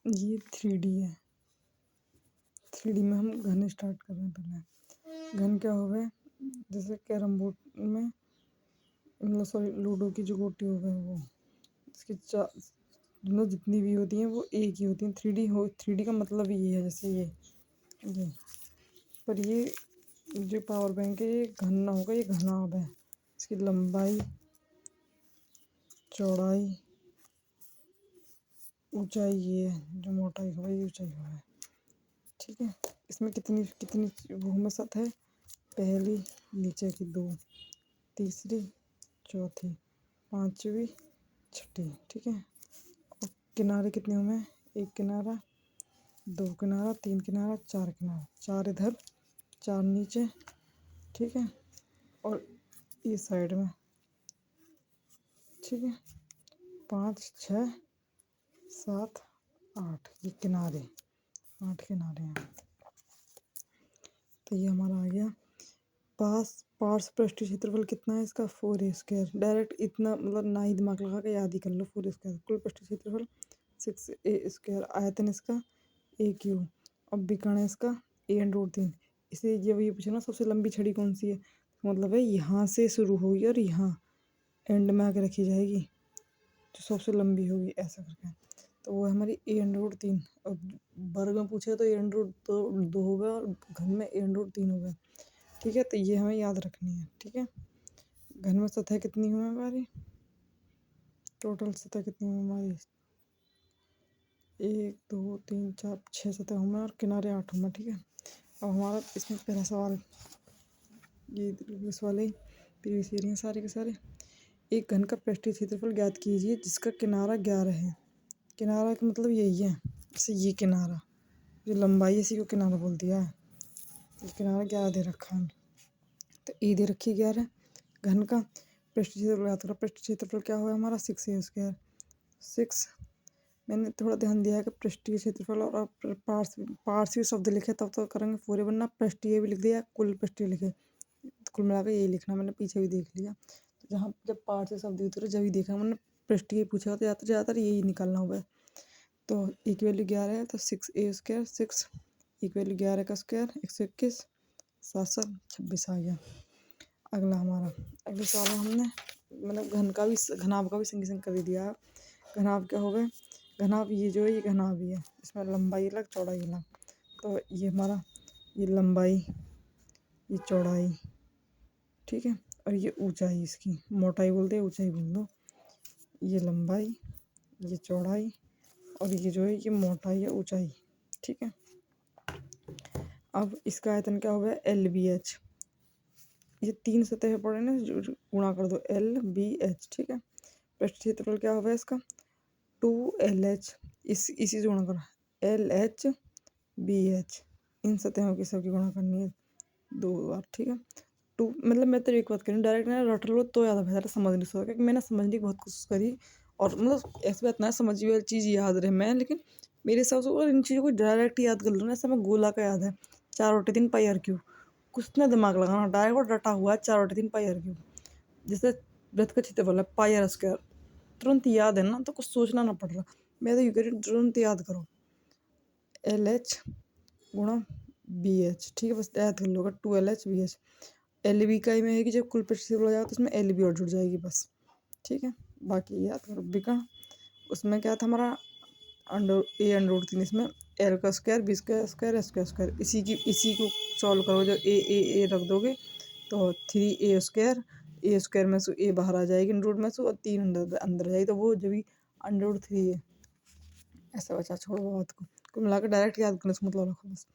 ये 3D है। 3D में हम घन स्टार्ट कर रहे हैं। पहले घन क्या हो गए, जैसे कैरम बोर्ड में, मतलब सॉरी लूडो की जो गोटी हो गए वो, इसकी मतलब जितनी भी होती हैं वो एक ही होती हैं। 3D का मतलब ये है, जैसे ये पर ये जो पावर बैंक है ये घन ना होगा, ये घनाभ है। इसकी लंबाई, चौड़ाई, ऊंचाई ये है, जो मोटाई हो ये ऊंचाई हो है। ठीक है, इसमें कितनी कितनी भूमि सतह है, पहली, नीचे की 2, तीसरी, चौथी, पांचवी, छठी। ठीक है, और किनारे कितने हुए हैं, एक किनारा, 2 किनारा, 3 किनारा, 4 किनारा, 4 इधर, 4 नीचे। ठीक है, और ये साइड में। ठीक है, 5, 6, 7, 8 ये किनारे, 8 किनारे हैं। तो ये हमारा आ गया। पार्श्व पृष्ठीय क्षेत्रफल कितना है इसका, 4a²। डायरेक्ट इतना मतलब ना ही दिमाग लगा के याद ही कर लो, 4a²। कुल पृष्ठीय क्षेत्रफल 6a²। आयतन इसका AQ। अब विकर्ण है इसका a√3। इसे जब ये पूछे ना सबसे लंबी छड़ी कौन सी है, मतलब है यहाँ से शुरू होगी और यहाँ एंड में आके रखी जाएगी, जो सबसे लंबी होगी ऐसा करके। तो वो है हमारी a√3। और वर्ग में पूछे तो a√2 होगा और घन में a√3 होगा। ठीक है, तो ये हमें याद रखनी है। ठीक है, घन में सतह कितनी हुई हमारी, टोटल सतह कितनी हुई हमारी, 1 2 3 4 6 सतह हुए और किनारे 8 हुए। ठीक है, अब हमारा इसमें पहला सवाल, ये इस वाले प्रीवियस ईयर हैं सारे के सारे। एक घन का पृष्ठीय क्षेत्रफल ज्ञात कीजिए जिसका किनारा 11 है। किनारा का मतलब यही है, जैसे ये किनारा, जो लंबाई इसी को किनारा बोल दिया है। ये किनारा 11 दे रखा है, तो ए दे रखी 11। घन का पृष्ठीय क्षेत्रफल याद करो, पृष्ठीय क्षेत्रफल क्या हुआ हमारा 6a²। 6, मैंने थोड़ा ध्यान दिया है कि पृष्ठीय क्षेत्रफल और पार्श्वीय शब्द लिखे तब तो करेंगे पूरे, वरना पृष्ठीय भी लिख दिया, कुल पृष्ठीय लिखे, कुल मिलाकर यही लिखना। मैंने पीछे भी देख लिया, तो जहाँ जब पार्श्वीय शब्द उतरे जब ही देखा मैंने, पृष्ठीय पूछा तो ज़्यादातर यही निकालना होगा। तो एक वैल्यू 11 है, तो 6a², 6 एक वैल्यू 11 का स्क्वायर 121, 7 7 26 आ गया। अगला हमारा, अगले सवाल में हमने मतलब घन का भी घनाभ का भी संग संग कर दिया है। घनाभ क्या हो गए, घनाभ ये जो है ये घनाभ ही है, इसमें लंबाई अलग चौड़ाई अलग। तो ये हमारा, ये लंबाई, ये चौड़ाई, ठीक है, और ये ऊंचाई, इसकी मोटाई बोलते हैं, ऊंचाई बोल दो। ये लंबाई, ये चौड़ाई, और ये जो है ये मोटाई या ऊंचाई। ठीक है, अब इसका आयतन क्या हो गया, LBH। ये 3 सतह पड़े ना, गुणा कर दो LBH। ठीक है, पृष्ठ क्षेत्रफल क्या होगा इसका 2LH। इसी से गुणा करो LHBH। इन सतहों की सबकी गुणा करनी है 2 बार। ठीक है, 2 मतलब मैं तो एक बात करूँ, डायरेक्ट ना रट लो तो ज़्यादा बेहतर, समझ नहीं सकता, क्योंकि मैंने समझने की बहुत कोशिश करी और मतलब ऐसी बात ना समझी हुई चीज़ याद रहे मैं, लेकिन मेरे हिसाब से अगर इन चीज़ों को डायरेक्ट याद कर लो ना, ऐसा मैं गोला का याद है 4/3 πr³ कुछ ना दिमाग लगाना, डायरेक्ट रटा हुआ है 4/3 πr³। जैसे वृत्त का क्षेत्रफल है πr², तुरंत याद है ना, तो कुछ सोचना ना पड़ रहा। मैं तो यूँ कह रही हूँ तुरंत याद करो, LH गुणा BH। ठीक है, बस याद कर लो 2LHBH। LB का ही में है कि जब कुल पृष्ठ हो जाएगा तो उसमें LB और जुड़ जाएगी बस। ठीक है, बाकी याद करो विकर्ण, उसमें क्या था हमारा a√3, इसमें L का स्क्वायर, B का स्क्वायर, S का स्क्वायर, इसी को सॉल्व करो, जब ए रख दोगे तो 3a², a² में से a बाहर आ जाएगी रूट में से, और 3 अंदर अंदर जाएगी, तो वो जब भी √3 है। ऐसा बचा, छोड़ो बात को मिलाकर डायरेक्ट याद करना, मतलब रखो बस।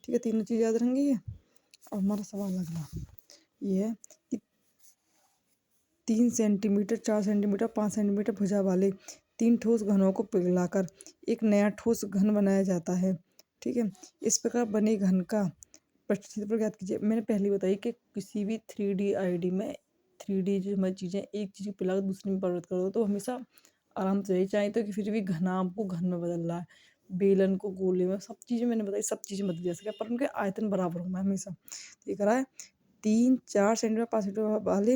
ठीक है, तीनों चीज़ याद रहेंगी ये। अब हमारा सवाल अगला ये है कि 3 सेंटीमीटर, 4 सेंटीमीटर, 5 सेंटीमीटर भुजा वाले 3 ठोस घनों को पिघलाकर एक नया ठोस घन बनाया जाता है। ठीक है, इस प्रकार बने घन का पृष्ठ क्षेत्रफल ज्ञात कीजिए। मैंने पहले बताई कि किसी भी 3D ID में 3D जो हमारी चीज़ें, एक चीज़ को पिलाकर दूसरी में परिवर्तित कर दो तो हमेशा आराम से चाहे, तो कि फिर भी घनाभ को घन में बदल रहा है, बेलन को गोले में, सब चीज़ें मैंने बताई, सब चीज़ें बदल जा सके, पर उनके आयतन बराबर होगा हमेशा। ये करा है 3 4 सेंटीमीटर 5 सेंटीमीटर वाले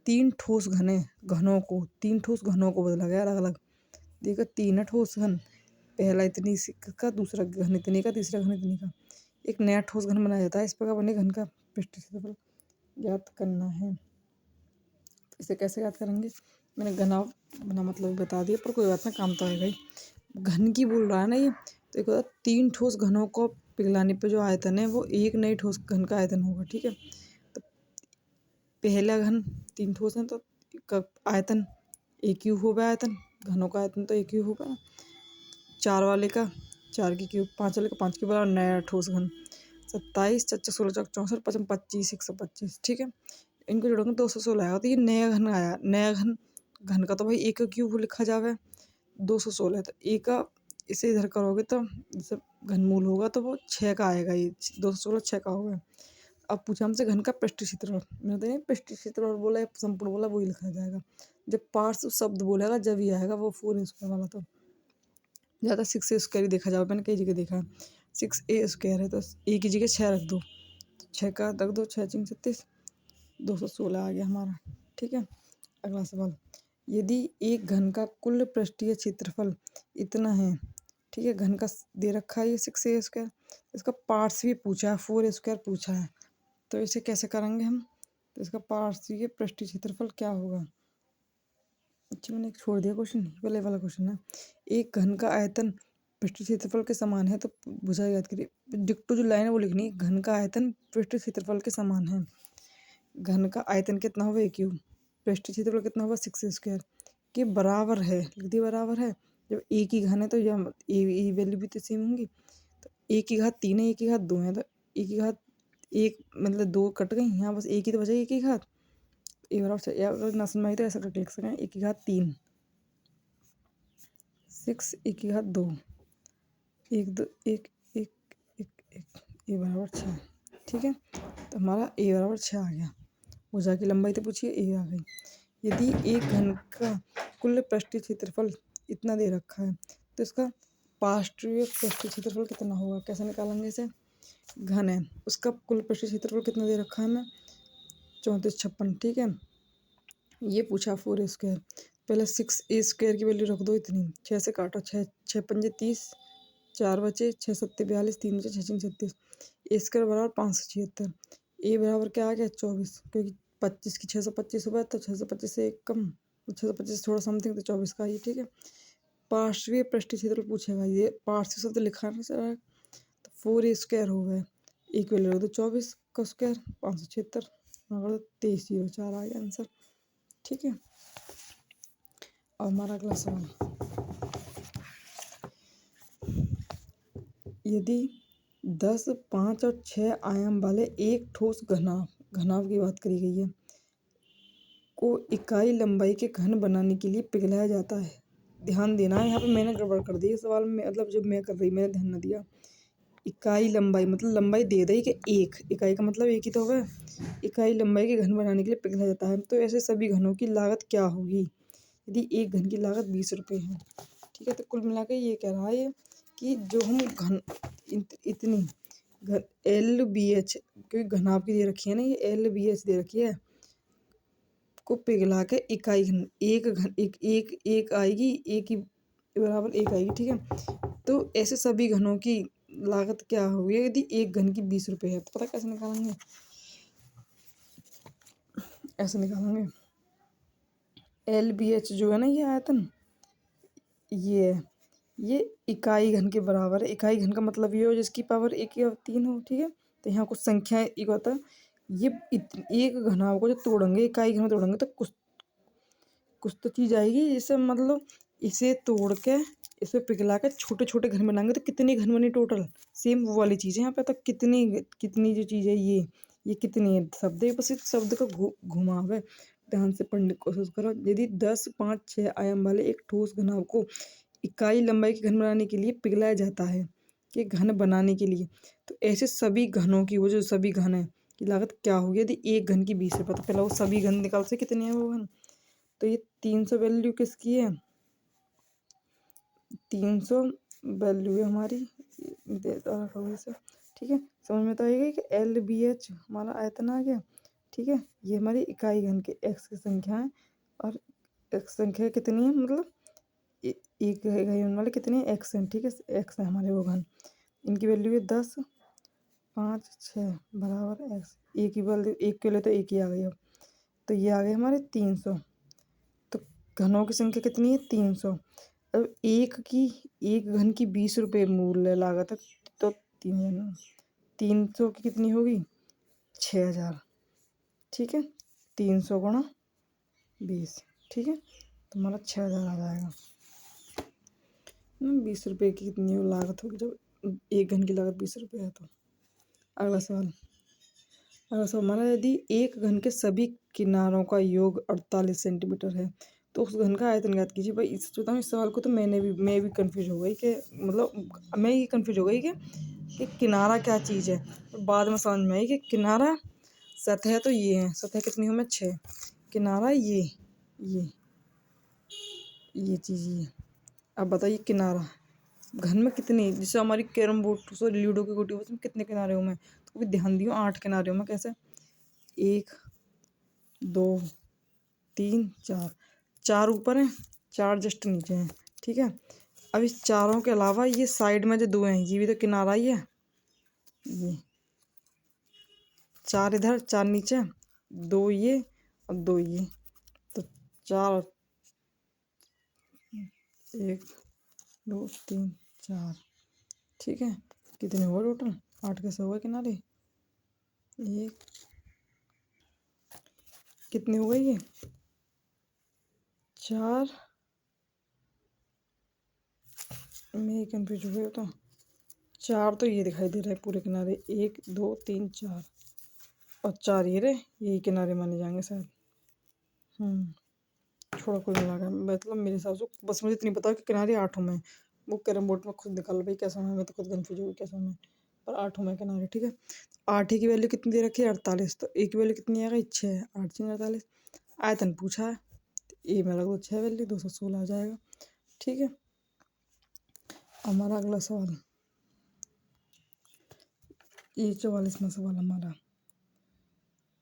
3 ठोस घनों को 3 ठोस घनों को बदला गया अलग अलग। देखो 3 है ठोस घन, पहला इतनी का, दूसरा घन इतने का, तीसरा घन इतने का एक नया ठोस घन बनाया जाता है। इस प्रकार बने घन का पृष्ठीय क्षेत्रफल ज्ञात करना है। तो इसे कैसे याद करेंगे? मैंने घना बना मतलब बता दिया, पर कोई बात ना, काम तो आएगा ही। घन की बोल रहा है ना ये, तो एक होता है 3 ठोस घनों को पिघलाने पे जो आयतन है वो एक नए ठोस घन का आयतन होगा। ठीक है, तो पहला घन 3 ठोस है तो आयतन एक क्यूब होगा। आयतन घनों का आयतन तो एक क्यूब होगा। 4 वाले का 4 की क्यूब, 5 वाले का 5 क्यूब और नया ठोस घन 27 चौक 16 64 55 25 125। ठीक है, इनको जोड़ोगे 216 आएगा। तो ये नया घन आया। नया घन, घन का तो भाई एक का क्यूब लिखा जावे, 216। तो एक का इसे इधर करोगे तो जैसे घनमूल होगा तो वो 6 का आएगा। ये 216 6 का होगा। अब पूछा हमसे घन का पृष्ठीय क्षेत्रफल, मैंने पृष्ठीय क्षेत्रफल बोला या संपूर्ण बोला वही लिखा जाएगा। जब पार्श्व शब्द बोलेगा जब ही आएगा वो 4 स्क्वायर वाला। तो ज़्यादा 6 स्क्वायर ही देखा जाओ, मैंने कई जगह देखा 6a स्क्वायर है तो ए की जगह 6 रख दो, 6 का रख दो, 6 चिंग 36, 216 आ गया हमारा। ठीक है, अगला सवाल, यदि एक घन का कुल पृष्ठीय क्षेत्रफल इतना है, ठीक है, घन का दे रखा है ये 6a स्क्वायर, इसका पार्ट्स भी पूछा है, 4 स्क्वायर पूछा है, तो इसे कैसे करेंगे हम? तो इसका पार्श्वीय पृष्ठीय क्षेत्रफल क्या होगा? अच्छा, मैंने एक छोड़ दिया क्वेश्चन, पहले वाला क्वेश्चन है। एक घन का आयतन पृष्ठीय क्षेत्रफल के समान है, तो भुजा याद करिए, डिक्टो जो लाइन है वो लिखनी है। घन का आयतन पृष्ठीय क्षेत्रफल के समान है। घन का आयतन कितना होगा? एक क्यूब। पृष्ठीय क्षेत्रफल कितना होगा? 6 स्क्वायर के बराबर है। लिख दिया बराबर है। जब एक ही घन है तो यह ए वैल्यू भी तो सेम होंगी। तो एक की घात 3 है, एक की घात 2 है, तो एक की घात एक मतलब 2 कट गई, यहाँ बस एक ही तो बचा, एक ही घात। एक बराबर या ना समझ में आई तो ऐसा करके लिख सकें, एक की घात 3 6, एक की घात 2 एक 2 एक एक एक एक ए बराबर 6। ठीक है, तो हमारा ए बराबर 6 आ गया। भुजा की लंबाई तो पूछिए, ए आ गई। यदि एक घन का कुल पृष्ठीय क्षेत्रफल इतना दे रखा है तो इसका पार्श्वीय पृष्ठीय क्षेत्रफल कितना होगा? कैसे निकालेंगे इसे? घन है, उसका कुल पृष्ठीय क्षेत्रफल कितना दे रखा है हमें? 34 56। ठीक है, ये पूछा 4 स्क्वायर। पहले 6a स्क्वायर की वैल्यू रख दो इतनी, 6 से काटो, 6 6 पंजे 30, 4 बचे, 6 सत्ते 42, 3 बचे, 6 छीं 36, ए स्क्वायर बराबर 576। ए बराबर क्या आ गया? 24, क्योंकि 25 की 625 हुआ तो 625 से एक कम, 625 थोड़ा समथिंग तो 24 का। ये ठीक है, पार्श्वीय पृष्ठीय क्षेत्रफल पूछेगा। ये पार्श्व शब्द लिखा है ना, तो 4a स्क्वायर हो गया, एक वैल्यू रख दो 24 का स्क्वायर 576, 23 04 आ गया आंसर। ठीक है, और हमारा अगला सवाल, यदि 10 5 और 6 आयाम वाले एक ठोस घनाभ की बात करी गई है को इकाई लंबाई के घन बनाने के लिए पिघलाया जाता है। ध्यान देना है, यहाँ पे मैंने गड़बड़ कर दी सवाल में, मतलब जब मैं कर रही मैंने ध्यान न दिया। इकाई लंबाई मतलब लंबाई दे दी कि एक इकाई का मतलब एक ही तो होगा। इकाई लंबाई के घन बनाने के लिए पिघलाया जाता है, तो ऐसे सभी घनों की लागत क्या होगी यदि एक घन की लागत 20 रुपये है? ठीक है, तो कुल मिला के ये कह रहा है कि जो हम घन इतनी घन LBH, क्योंकि घनाभ की दे रखी है ना, ये LBH दे रखी है, को पिघला के इकाई घन एक घन एक आएगी, एक ही बराबर एक आएगी। ठीक है, तो ऐसे सभी घनों की लागत क्या होगी यदि एक घन की 20 रुपये है? तो पता कैसे निकालेंगे? ऐसे निकालेंगे, LBH जो है ना, ये आयतन, ये इकाई घन के बराबर है। इकाई घन का मतलब ये हो जिसकी पावर 1 या 3 हो। ठीक है, तो यहाँ कुछ संख्या एक होता है, ये एक घनाभ को जब तोड़ेंगे, इकाई घन में तोड़ेंगे तो कुछ तो चीज़ आएगी। इसे मतलब इसे तोड़ के इसे पिघला के छोटे छोटे घन बनाएंगे तो कितने घन बने टोटल? सेम वो वाली चीज़ है यहाँ पे। तो कितनी कितनी जो चीज़ है ये कितनी है? शब्द है, बस इस शब्द का घुमाव है। ध्यान से पढ़ने की कोशिश करो। यदि 10 5 6 आयाम वाले एक ठोस घनाभ को इकाई लंबाई के घन बनाने के लिए पिघलाया जाता है, कि घन बनाने के लिए, तो ऐसे सभी घनों की, वो जो सभी घन है की लागत क्या होगी यदि एक घन की 20 रुपये? तो पहले वो सभी घन निकाल से कितने हैं वो घन। तो ये 300 वैल्यू किसकी है? 300 वैल्यू है हमारी, से। ठीक है, समझ में तो आएगा कि LBH हमारा आयतन आ गया। ठीक है, ये हमारी इकाई घन के x की संख्या है, और x संख्या कितनी है मतलब एक घन वाले कितने एक्स हैं, ठीक है, एक्स है हमारे वो घन। इनकी वैल्यू है 10, 5, 6 बराबर एक्स। एक ही वैल्यू, एक के लिए तो एक ही आ गई अब। तो ये आ गए हमारे 300। तो घनों की संख्या कितनी है, 300। अब एक घन की 20 रुपये मूल्य लागत है, तो 300 की कितनी होगी, 6000। ठीक है, 300 गुणा 20, ठीक है, तो हमारा 6000 आ जाएगा। 20 रुपये की कितनी वो लागत होगी, जब एक घन की लागत 20 रुपये है तो। अगला सवाल हमारा, यदि एक घन के सभी किनारों का योग 48 सेंटीमीटर है तो उस घन का आयतन ज्ञात कीजिए। भाई इस बताऊँ, इस सवाल को तो मैं भी कंफ्यूज हो गई कि मतलब मैं ये कंफ्यूज हो गई कि किनारा क्या चीज़ है। बाद में समझ में आई कि किनारा सतह तो ये है, सतह कितनी हो में 6, किनारा ये चीज़ ये। अब बताइए किनारा घन में कितनी, जैसे हमारी कैरम बोर्ड सॉरी लूडो की गोटी उसमें कितने किनारे हो में, तो भी ध्यान दियो 8 किनारे हो में। कैसे, 1, 2, 3, 4, 4 ऊपर हैं, 4 जस्ट नीचे हैं, ठीक है। अब इस चारों के अलावा ये साइड में जो 2 हैं ये भी तो किनारा ही है। ये 4 इधर, 4 नीचे, 2 ये और 2 ये, तो 4, 1, 2, 3, 4, ठीक है। कितने हुए टोटल, 8 कैसे हुए किनारे, एक कितने हुए ये 4, मैं कंफ्यूज हो गया तो 4 तो ये दिखाई दे रहा है पूरे किनारे, 1, 2, 3, 4 और 4 ये रहे, यही किनारे माने जाएंगे शायद। थोड़ा कुछ मिला गया, मतलब मेरे हिसाब से बस मुझे इतनी पता है कि किनारे 8 में। वो कैरम बोर्ड में खुद निकाल भाई कैसा है, मैं तो खुद कंफ्यूज हो गई कैसा है, पर 8 में किनारे, ठीक है। 8 की वैल्यू कितनी दे रखी है, 48, तो एक की वैल्यू कितनी आ गई, 6, 8 6 48। आयतन पूछा है, ए में लगभग 6 वैल्यू 216 आ जाएगा, ठीक है। हमारा अगला सवाल, ये 44वां सवाल हमारा,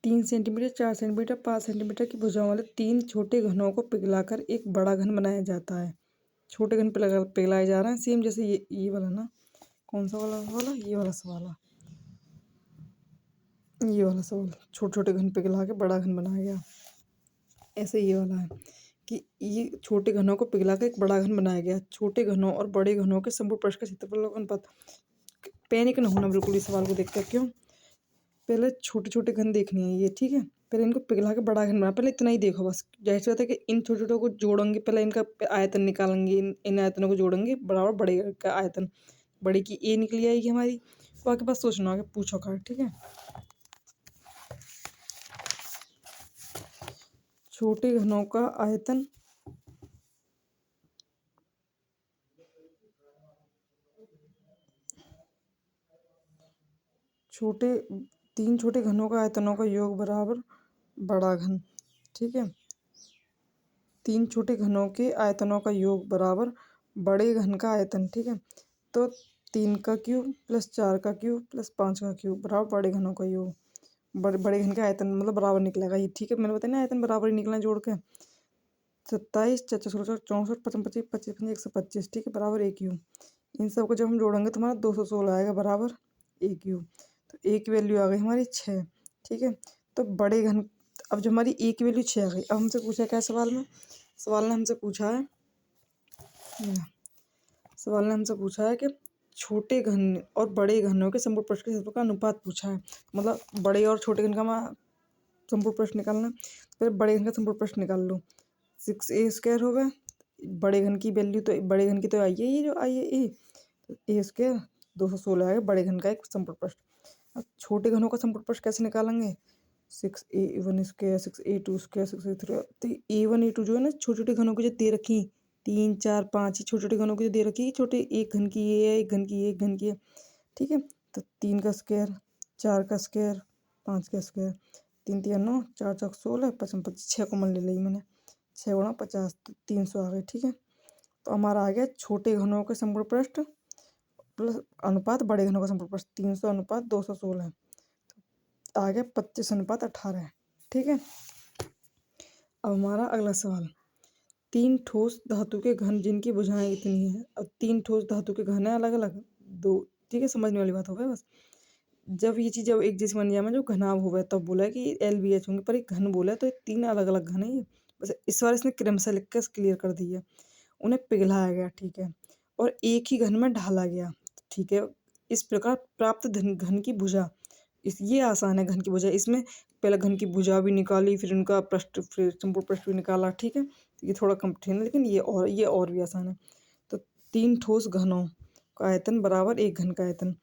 3 सेंटीमीटर, 4 सेंटीमीटर, 5 सेंटीमीटर की भुजाओं वाले 3 छोटे घनों को पिघलाकर एक बड़ा घन बनाया जाता है। छोटे घन पिघलाए जा रहे हैं, सेम जैसे ये वाला ना, कौन सा वाला ये वाला सवाल है, ये वाला सवाल, छोटे छोटे घन पिघला के बड़ा घन बनाया गया। ऐसे ये वाला है कि ये छोटे घनों को पिघला के एक बड़ा घन बनाया गया। छोटे घनों और बड़े घनों के संपूर्ण पृष्ठ का क्षेत्रफल का अनुपात। पैनिक न होना बिल्कुल इस सवाल को देखकर, क्यों, पहले छोटे छोटे घन देखनी है ये, ठीक है। पहले इनको पिघला के बड़ा घन बना, पहले इतना ही देखो बस। जाहिर सी बात है कि इन छोटे छोटों को जोड़ेंगे, पहले इनका आयतन निकालेंगे, इन आयतनों को जोड़ेंगे बराबर बड़े का आयतन, बड़े की ए निकली आएगी हमारी। तो आपके पास सोचना होगा, पूछो कर, ठीक है। छोटे घनों का आयतन छोटे 3 छोटे घनों का आयतनों का योग बराबर बड़ा घन, ठीक है। 3 छोटे घनों के आयतनों का योग बराबर बड़े घन का आयतन, ठीक है। तो 3 का क्यूब प्लस 4 का क्यूब प्लस 5 का क्यूब बराबर बड़े घनों का योग। बड़े घन का आयतन मतलब बराबर निकलेगा ये, ठीक है। मैंने बताया ना आयतन बराबर ही निकलना जोड़ के। 27, 44, 64, 55, 25, 25, 125, ठीक है, बराबर एक क्यूब। इन सबको जब हम जोड़ेंगे तो हमारा 216 आएगा बराबर एक क्यूब। तो ए की वैल्यू आ गई हमारी 6, ठीक है। तो बड़े घन, अब जब हमारी ए की वैल्यू 6 आ गई, अब हमसे पूछा क्या सवाल में, सवाल ने हमसे पूछा है सवाल ने हमसे पूछा है कि छोटे घन और बड़े घनों के संपूर्ण पृष्ठ के क्षेत्रफल का अनुपात पूछा है। मतलब बड़े और छोटे घन का संपूर्ण पृष्ठ निकालना, फिर बड़े घन का संपूर्ण पृष्ठ निकाल लो, 6a² हो गया। बड़े घन की वैल्यू तो बड़े घन की तो आई है, ये जो आई है a², 216 आएगा बड़े घन का एक संपूर्ण पृष्ठ। अब छोटे घनों का संपूर्ण पृष्ठ कैसे निकालेंगे, 6a1², 6a2², 6a3। तो a1 a2 जो है ना छोटे छोटे घनों की जो दे रखी, 3 4 5 छोटे छोटे घनों की जो दे रखी, छोटे एक घन की ये है, एक घन की ये, एक घन की है, ठीक है। तो 3 का स्क्वायर, 4 का स्क्वायर, 5 का स्क्वायर, 3 3 9, 4 4 16, 55 25, 6 कॉमन ले ली मैंने, 6 गुणा 50, तो 300 आ गए, ठीक है। तो हमारा आ गया छोटे घनों के संपूर्ण पृष्ठ प्लस अनुपात बड़े घनों का संपूर्ण पृष्ठ, 300 अनुपात 216, आ गया 25 अनुपात 18, ठीक है। अब हमारा अगला सवाल, तीन ठोस धातु के घन जिनकी भुजाएं इतनी है। अब तीन ठोस धातु के घन है अलग अलग दो, ठीक है, समझने वाली बात हो गई बस। जब ये चीज़ जब एक जिस बन में जो घनाभ हुआ है तब बोला है कि LBH होंगे, पर एक घन बोला है तो ये तीन अलग अलग घन है ये। बस इस बार इसने क्रमशः लिख कर क्लियर कर दिया। उन्हें पिघलाया गया, ठीक है, और एक ही घन में ढाला गया, ठीक है। इस प्रकार प्राप्त घन की भुजा, इस ये आसान है घन की भुजा। इसमें पहले घन की भुजा भी निकाली, फिर उनका पृष्ठ, फिर संपूर्ण पृष्ठ भी निकाला, ठीक है। तो ये थोड़ा कठिन है लेकिन ये और भी आसान है। तो तीन ठोस घनों का आयतन बराबर एक घन का आयतन।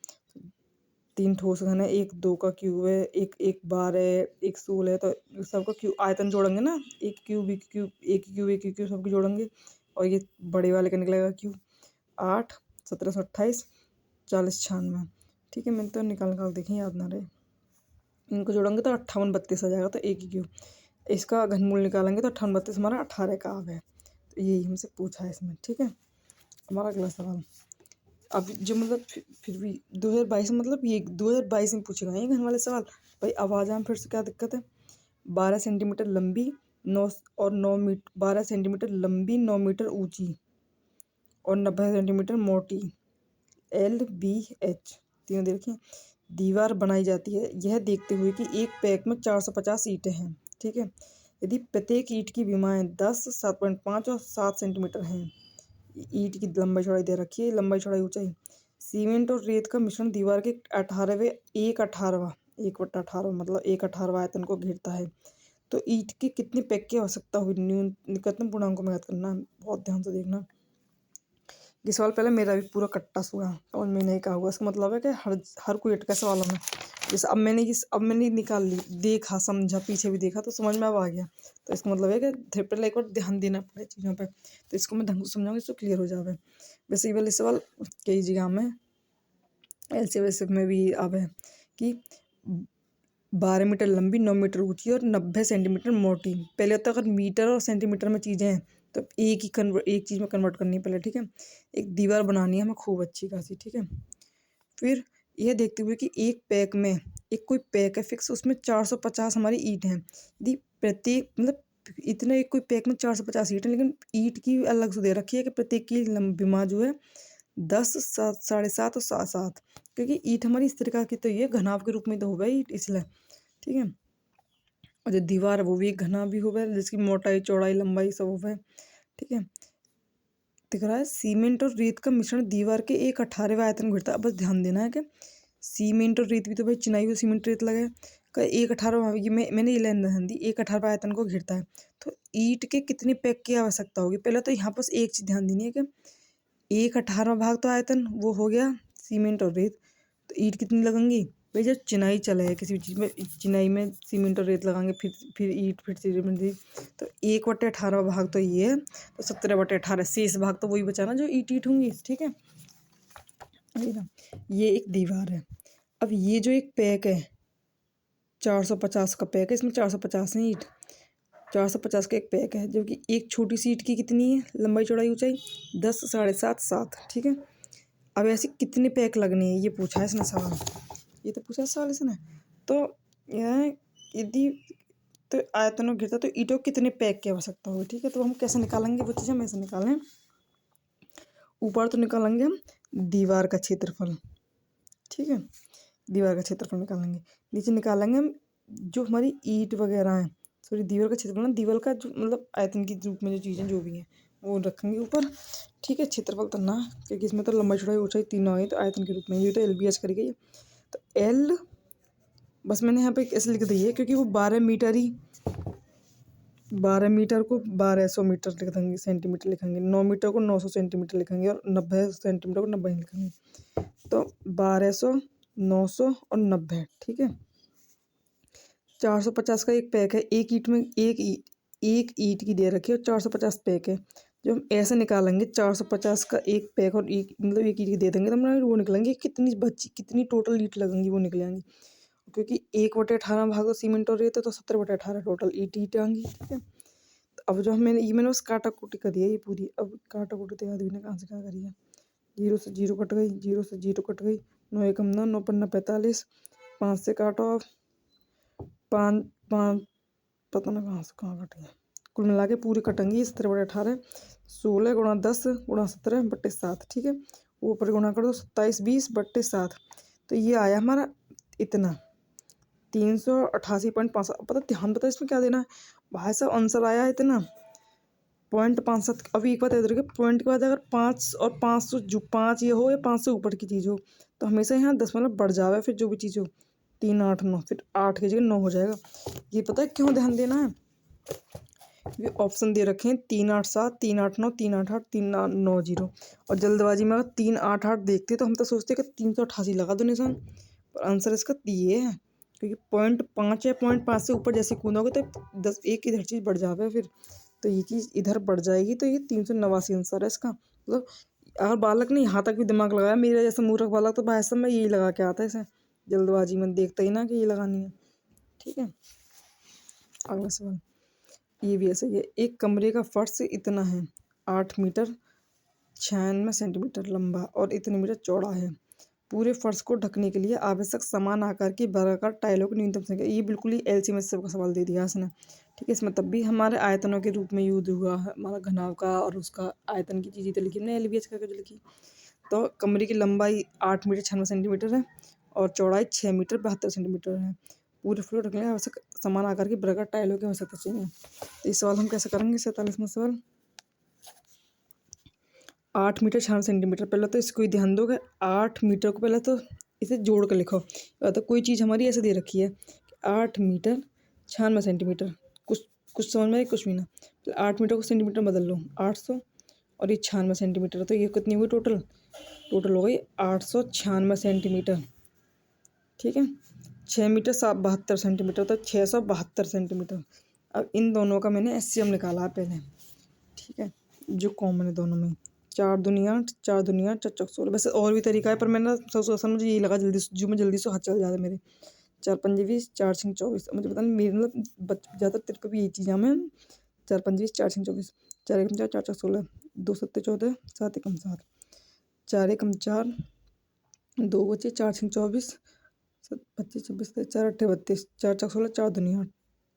तीन ठोस घन है, एक 2 का क्यूब है, एक 12 है, एक 16 है, तो सबका क्यूब आयतन जोड़ेंगे ना, एक क्यूब एक क्यूब एक क्यूब एक क्यूब सबकी जोड़ेंगे और ये बड़े वाले का निकलेगा क्यूब 8 1728 40 96, ठीक है। मैंने तो निकाल देखें, याद ना रहे। इनको जोड़ेंगे तो 58 32 आ जाएगा, तो एक ही क्यूब। इसका घनमूल निकालेंगे तो 58 32 हमारा 18 का आ गया। तो यही हमसे पूछा है इसमें, ठीक है। हमारा अगला सवाल, अब जो मतलब फिर भी 2022 मतलब ये 2022 में पूछे गए हैं घन वाले सवाल। भाई अब आ जाए, फिर से क्या दिक्कत है। 12 सेंटीमीटर लंबी 9 मीटर 12 सेंटीमीटर लंबी 9 मीटर ऊंची और 90 सेंटीमीटर मोटी LBH तीनों दे रखी हैं। दीवार बनाई जाती है यह देखते हुए कि एक पैक में 450 ईंटें हैं, ठीक है। यदि प्रत्येक ईंट की विमाएं 10 7.5 और 7 सेंटीमीटर हैं। ईंट की लंबाई चौड़ाई दे रखी है, लंबाई चौड़ाई ऊंचाई। सीमेंट और रेत का मिश्रण दीवार के 18वें 1/18 1/18 मतलब 1/18 आयतन को घेरता है। तो ईंट के कितने पैक की आवश्यकता हुई, निकटतम पूर्णांकों में याद करना है, बहुत ध्यान से देखना। ये सवाल पहले मेरा भी पूरा कट्टा सुना और मैंने ही कहा हुआ, इसका मतलब है कि हर कोई अटका सवालों में। जैसे अब मैंने निकाल ली, देखा समझा, पीछे भी देखा तो समझ में अब आ गया। तो इसका मतलब है कि पहले एक बार ध्यान देना पड़े चीज़ों पे, तो इसको मैं ढंग से समझाऊंगी तो क्लियर हो जावे। वैसे ये वाले सवाल कई जगह में LCS में भी आवे कि 12 मीटर लंबी 9 मीटर ऊंची और 90 सेंटीमीटर मोटी। पहले तो अगर मीटर और सेंटीमीटर में चीज़ें हैं तो एक चीज़ में कन्वर्ट करनी है पहले, ठीक है। एक दीवार बनानी है हमें खूब अच्छी खासी, ठीक है। फिर यह देखते हुए कि एक पैक में एक कोई पैक है फिक्स, उसमें 450 हमारी ईंट हैं। यदि प्रत्येक मतलब इतने एक कोई पैक में 450 ईंट है, लेकिन ईंट की अलग से दे रखी है कि प्रत्येक की विमा जो है 10 7 7.5 और 7 7, क्योंकि ईंट हमारी इस तरह की तो ये घनाभ के रूप में तो होगा ईंट, इसलिए, ठीक है। और जो दीवार है वो भी एक घना भी होगा जिसकी मोटाई चौड़ाई लंबाई सब होगा, ठीक है। दिख रहा है सीमेंट और रेत का मिश्रण दीवार के 1/18 आयतन घेरता है। बस ध्यान देना है कि सीमेंट और रेत भी तो भाई चिनाई और सीमेंट रेत लगा है का 1/18 ये मैंने ये लाइन ध्यान दी, 1/18 आयतन को घेरता है। तो ईंट के कितने पैक की आवश्यकता होगी, पहले तो यहाँ पर एक चीज़ ध्यान देनी है कि 1/18 भाग तो आयतन वो हो गया सीमेंट और रेत, तो ईंट कितनी लगेंगी भाई। जब चिनाई चले किसी भी चीज़ में, चिनाई में सीमेंट और रेत लगाएंगे, फिर ईंट, फिर सीमेंट रेत, तो 1/18 भाग तो ये है, तो 17/18 शेष भाग तो वही बचा ना जो ईंट ईंट होंगी, ठीक है। ये एक दीवार है। अब ये जो एक पैक है 450 का पैक है, इसमें 450 है ईंट, 450 का एक पैक है, जबकि एक छोटी सी ईंट की कितनी है लंबाई चौड़ाई ऊंचाई 10 7.5 7, ठीक है। अब ऐसे कितने पैक लगने हैं ये पूछा है इसने सवाल, ये तो पूछा सवाल इसने। तो यह यदि तो आयतनों घेरता तो ईंटों कितने पैक की आवश्यकता होगी, ठीक है। तो हम कैसे निकालेंगे वो चीज़, हम ऐसे निकालें। ऊपर तो निकालेंगे हम दीवार का क्षेत्रफल, ठीक है, दीवार का क्षेत्रफल निकालेंगे। नीचे निकालेंगे हम जो हमारी ईंट वगैरह हैं, सॉरी दीवार का क्षेत्रफल, दीवार का जो मतलब आयतन के रूप में जो चीज़ें जो भी हैं वो रखेंगे ऊपर, ठीक है। क्षेत्रफल तो ना, क्योंकि इसमें तो लंबाई चौड़ाई ऊंचाई तीनों आई, तो आयतन के रूप में ये तो LBH करी गई। तो L बस मैंने यहाँ पे ऐसे लिख दी है क्योंकि वो 12 मीटर ही, 12 मीटर को 1200 मीटर लिख देंगे, सेंटीमीटर लिखेंगे, 9 मीटर को 900 सेंटीमीटर लिखेंगे और 90 सेंटीमीटर को 90 लिखेंगे। तो 1200 900 और 90, ठीक है। 450 का एक पैक है, एक ईंट में एक ईंट की दे रखी है और 450 पैक है। जो हम ऐसे निकालेंगे 450 का एक पैक और एक मतलब एक ईंट की दे देंगे तो हमारे वो निकलेंगे कितनी टोटल ईंट लगेंगी वो निकलेंगी, क्योंकि 1/18 भाग सीमेंट और रेत है तो 17/18 टोटल ईंट आएंगी, ठीक है। तो अब जो मैंने बस काटा कुटी करी है ये पूरी, अब काटा कुटी तो याद भी नहीं कहाँ से क्या करी है। 0 से 0 कट गई, 0 से 0 कट गई, 9 एकम 9, 9 पन्ना 45, 5 से काटो, 5 5 पता ना कहाँ से कहाँ कट गया, कुल मिला के पूरी कटेंगी 17/18, 16 × 10 × 17/7, ठीक है। ऊपर गुणा कर दो 27/20/7, तो ये आया हमारा इतना 388.5। पता ध्यान पता इसमें क्या देना है भाई साहब, आंसर आया इतना 0.65। अभी एक बात याद रखिए, पॉइंट के बाद अगर 5 और 500 जो 5 ये हो या 5 से ऊपर की चीज़ हो तो हमेशा यहाँ 10 मतलब बढ़ जावे, फिर जो भी चीज़ हो 3 8 9, फिर 8 की जगह 9 हो जाएगा। ये पता है क्यों ध्यान देना है, ये ऑप्शन दे रखे हैं 3 8 7, 3 8 9, 3 8 8, 3 9 0, और जल्दबाजी में अगर 3 8 8 देखते तो हम तो सोचते कि 388 लगा दो निशान, पर आंसर इसका ये है क्योंकि 0.5 या 0.5 से ऊपर जैसे कूदोगे तो 10 एक इधर चीज़ बढ़ जावे, फिर तो ये चीज़ इधर बढ़ जाएगी, तो ये 389 आंसर है इसका। मतलब अगर बालक ने यहाँ तक भी दिमाग लगाया, मेरा जैसा मूर्ख बालक तो भाई साहब मैं यही लगा के आता है इसे, जल्दबाजी में देखता ही ना कि ये लगानी है, ठीक है। अगला सवाल ये भी ऐसा ही है, एक कमरे का फर्श इतना है 8 मीटर 96 सेंटीमीटर लंबा और इतने मीटर चौड़ा है। पूरे फर्श को ढकने के लिए आवश्यक समान आकार की वर्गाकार टाइलों की न्यूनतम संख्या। ये बिल्कुल ही एलसीएम का सवाल दे दिया इसने, ठीक है। इसमें तब भी हमारे आयतनों के रूप में यूज हुआ है, हमारा घनाभ का और उसका आयतन की चीज़ें तो लिखी हमने एलबीएच करके जो लिखी। तो कमरे की लंबाई 8 मीटर 96 सेंटीमीटर है और चौड़ाई 6 मीटर 72 सेंटीमीटर है। पूरे फ्लोर ढकने के लिए आवश्यक समान आकार की वर्गाकार टाइलों की आवश्यकता चाहिए। तो इस सवाल हम कैसे करेंगे, 47वां सवाल। 8 मीटर 96 सेंटीमीटर, पहले तो इसको ही ध्यान दोगे 8 मीटर को पहले तो इसे जोड़ कर लिखो, तो कोई चीज़ हमारी ऐसे दे रखी है 8 मीटर 96 सेंटीमीटर, कुछ कुछ समझ में आए कुछ भी ना, 8 मीटर को सेंटीमीटर बदल लो 800 और ये 96 सेंटीमीटर, तो ये कितनी हुई टोटल हो गई 896 सेंटीमीटर, ठीक है। 6 मीटर 72 सेंटीमीटर, तो 672 सेंटीमीटर। अब इन दोनों का मैंने एससीएम निकाला है पहले, ठीक है, जो कॉमन है दोनों में। 4 दूनी 8, 4 दूनी 8, 4 चौक 16। वैसे और भी तरीका है पर मैंने सबसे आसान मुझे यही लगा जल्दी जो मैं जल्दी से हाथ चल जाता मेरे। 4 पंजे 20, 4 छीं 24। मुझे पता नहीं मेरे मतलब ज़्यादा तेरे को भी यही चीज़ है। मैं 4 पंजे 20, 4 छीं 24, 4 एकम 4, 4 चौक 16, 2 सत्ते 14, 7 एकम 7, 4 एकम 4, 2 बचे, 4 छीं 24, 25 26, 4 अट्ठे 32, 4 चौक 16, 4 दूनी 8,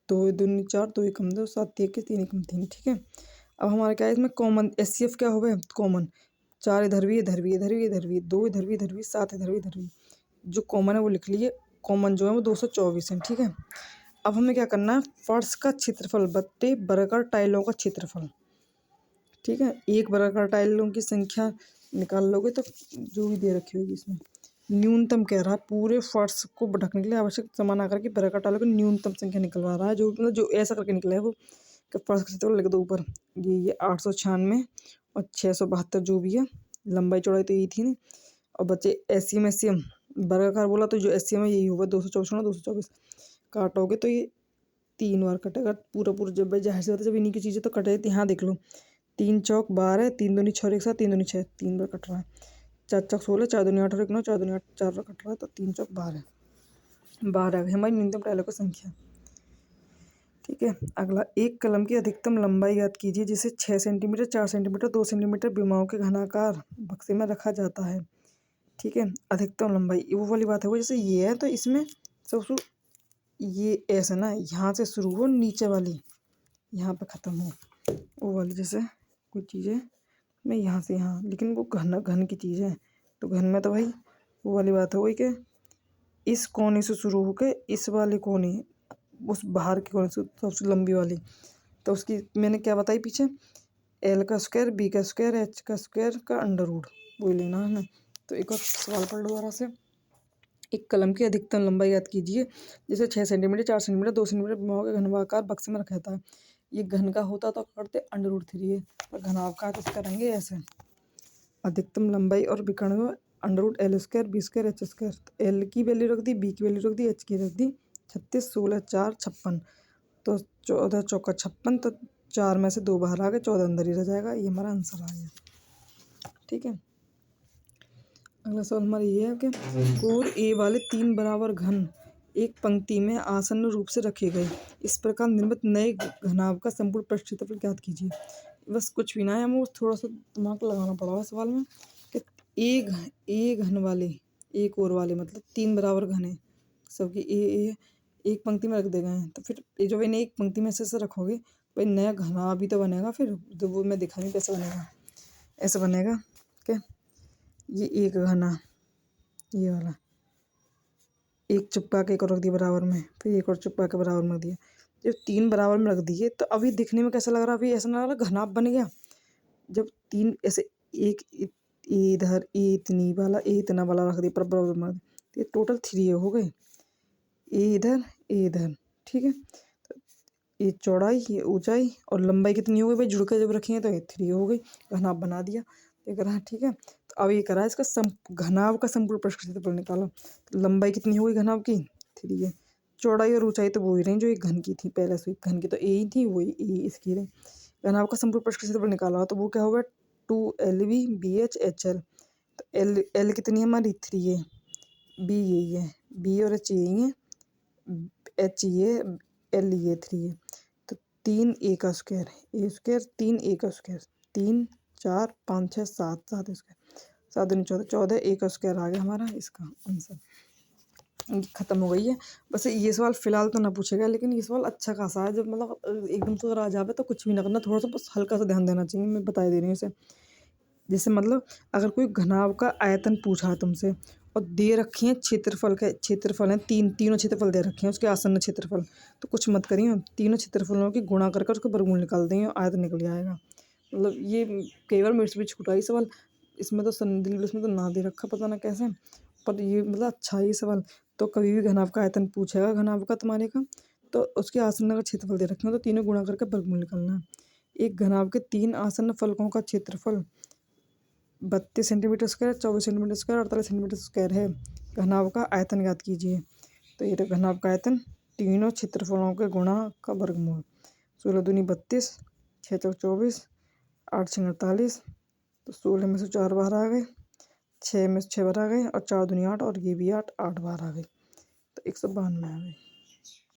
2 दूनी 4, 2 एकम 2, 7 1 3 एकम 3, ठीक है। अब हमारा क्या है इसमें कॉमन एचसीएफ क्या हो गया कॉमन, 4 इधर भी इधर भी इधर भी इधर भी, 2 इधर भी इधर भी, 7 इधर भी इधर भी, जो कॉमन है वो लिख लिए। कॉमन जो है वो 224 है, ठीक है। अब हमें क्या करना है, फर्श का क्षेत्रफल बट्टे वर्गाकार टाइलों का क्षेत्रफल, ठीक है। एक वर्गाकार टाइलों की संख्या निकाल लोगे तो जो भी दे रखी होगी इसमें न्यूनतम कह रहा है, पूरे फर्श को ढकने के लिए आवश्यक समान आकार की वर्गाकार टाइलों की न्यूनतम संख्या निकलवा रहा है, जो मतलब जो ऐसा करके निकला है वो कि फर्श का क्षेत्रफल लिख दो ऊपर, ये 896 और 672 जो भी है, लंबाई चौड़ाई तो यही थी ना। और बच्चे एससीएम वर्गाकार बोला तो जो एससीएम है यही होगा 224 224, काटोगे तो ये 3 बार कटेगा पूरा पूरा, जब जाहिर सी बात है जब इन्हीं की चीज़ें तो कटे। यहाँ देख लो 3 चौक 12, 3 दूनी 6 एक साथ, 3 दूनी 6, 3 बार कट रहा है, 4 चौक 16, 4 दूनी 8 और 1 9, 4 दूनी 8 4 बार कट रहा है, तो 3 चौक 12 12 हमारी न्यूनतम टाइलों की संख्या, ठीक है। अगला, एक कलम की अधिकतम लंबाई ज्ञात कीजिए जिसे 6 सेंटीमीटर 4 सेंटीमीटर 2 सेंटीमीटर विमाओं के घनाकार बक्से में रखा जाता है, ठीक है। अधिकतम लंबाई वो वाली बात है, वो जैसे ये है तो इसमें सबसे ये ऐसा ना यहाँ से शुरू हो नीचे वाली यहाँ पे ख़त्म हो, वो वाली जैसे कुछ चीज़ें मैं यहाँ से यहाँ, लेकिन वो घन घन की चीज़ है, तो घन में तो भाई वो वाली बात हो गई कि इस कोने से शुरू होकर इस वाले कोने उस बाहर के कोने से सबसे लंबी वाली, तो उसकी मैंने क्या बताई पीछे, एल का स्क्वायर बी का स्क्वायर एच का स्क्वायर का अंडर रूट, वही लेना है हमें। तो एक और सवाल पढ़ लो दोबारा से। एक कलम की अधिकतम लंबाई याद कीजिए जिसे 6 सेंटीमीटर 4 सेंटीमीटर 2 सेंटीमीटर विमाओं के घनवाकार बक्से में रखा जाता है। ये घन का होता तो करते अंडर रूट 3 है, और घनाकार तो करेंगे ऐसे, अधिकतम लंबाई और विकर्ण under root L square B square H square. L की वैल्यू रख दी, बी की वैल्यू रख दी, एच की रख दी 36 16 4 56, तो 14 चौका 56, तो 4 में से 2 बाहर आ गए, 14 अंदर ही रह जाएगा, ये हमारा आंसर आ गया, ठीक है। अगला सवाल हमारा ये है कि कोर ए वाले 3 बराबर घन एक पंक्ति में आसन्न रूप से रखे गए, इस प्रकार निर्मित नए घनाभ का संपूर्ण पृष्ठ क्षेत्रफल ज्ञात कीजिए। बस कुछ भी ना है, हमें थोड़ा सा दिमाग लगाना पड़ा सवाल में कि ए घन वाले एक और वाले मतलब 3 बराबर घन है सबकी ए एक पंक्ति में रख दे गए हैं, तो फिर ये जो इन्हें एक पंक्ति में ऐसे रखोगे भाई नया घनाभ भी तो बनेगा फिर, तो वो मैं दिखा नहीं कैसे बनेगा। ऐसे बनेगा क्या, ये एक घना, ये वाला एक चिपका के एक और रख दिया बराबर में, फिर एक और चिपका के बराबर में रख दिया। जब 3 बराबर में रख दिए तो अभी दिखने में कैसा लग रहा है, अभी ऐसा लग रहा है घनाभ बन गया। जब 3 ऐसे एक इधर इतनी वाला इतना वाला रख दिया बराबर में, तो ये टोटल 3 हो गए, इधर इधर, ठीक है। तो ये चौड़ाई, ये ऊंचाई और लंबाई कितनी हो गई भाई, जुड़ के जब रखेंगे तो ये 3 हो गई, घनाभ बना दिया। देख रहा है, ठीक है। तो अब ये करा इसका घनाभ का संपूर्ण पृष्ठ क्षेत्रफल निकालो। तो लंबाई कितनी हो गई घनाभ की, 3 है। चौड़ाई और ऊंचाई तो वो ही रही जो एक घन की थी पहले से, घन की तो ए ही थी, वही ए इसकी रही। घनाभ का संपूर्ण पृष्ठ क्षेत्रफल निकाला तो वो क्या होगा, 2LV BH HL। तो एल कितनी है हमारी, 3 है, बी यही है, बी और एच यही है, एच ये, एल ये 3 है। तो 3 A का स्क्वायर, ए स्क्वायर 3 A का स्क्वायर, 3 4 5 6 7, 7 स्क्वायर, 7 दूनी 14, 14 A का स्क्वायर आ गया हमारा इसका आंसर। खत्म हो गई है। बस ये सवाल फिलहाल तो ना पूछेगा, लेकिन ये सवाल अच्छा खासा है। जब मतलब एकदम से अगर आ जावे तो कुछ भी ना करना, थोड़ा सा बस हल्का सा ध्यान देना चाहिए, मैं बता दे रही हूँ इसे। जैसे मतलब अगर कोई घनाभ का आयतन पूछा है तुमसे और दे रखी है क्षेत्रफल के, क्षेत्रफल है तीनों क्षेत्रफल दे रखे हैं उसके आसन्न क्षेत्रफल, तो कुछ मत करिए, तीनों क्षेत्रफलों की गुणा कर उसका वर्गमूल निकाल देंगे और आयतन निकल जाएगा। मतलब ये कई बार मेरे से भी छूटा ये सवाल, इसमें तो दिल इसमें तो ना दे रखा पता ना कैसे, पर ये मतलब अच्छा है ये सवाल। तो कभी भी घनाभ का आयतन पूछेगा घनाभ का तुम्हारे का, तो उसके आसन्न का क्षेत्रफल दे रखे हैं तो तीनों गुणा करके वर्गमूल निकालना है। एक घनाभ के 3 आसन्न फलकों का क्षेत्रफल 32 centimetre square, 24 centimetre square, 48 centimetre square है। घनाभ का आयतन ज्ञात कीजिए। तो ये घनाभ का आयतन तीनों क्षेत्रफलों के गुणा का वर्गमूल, 16 दूनी 32, 6 चौक 24, 8 छः 48, तो 16 में से 4 बाहर आ गए, 6 में से 6 बाहर आ गए और 4 दूनी 8 और ये भी 8 बाहर आ गई, तो 192 आ गई।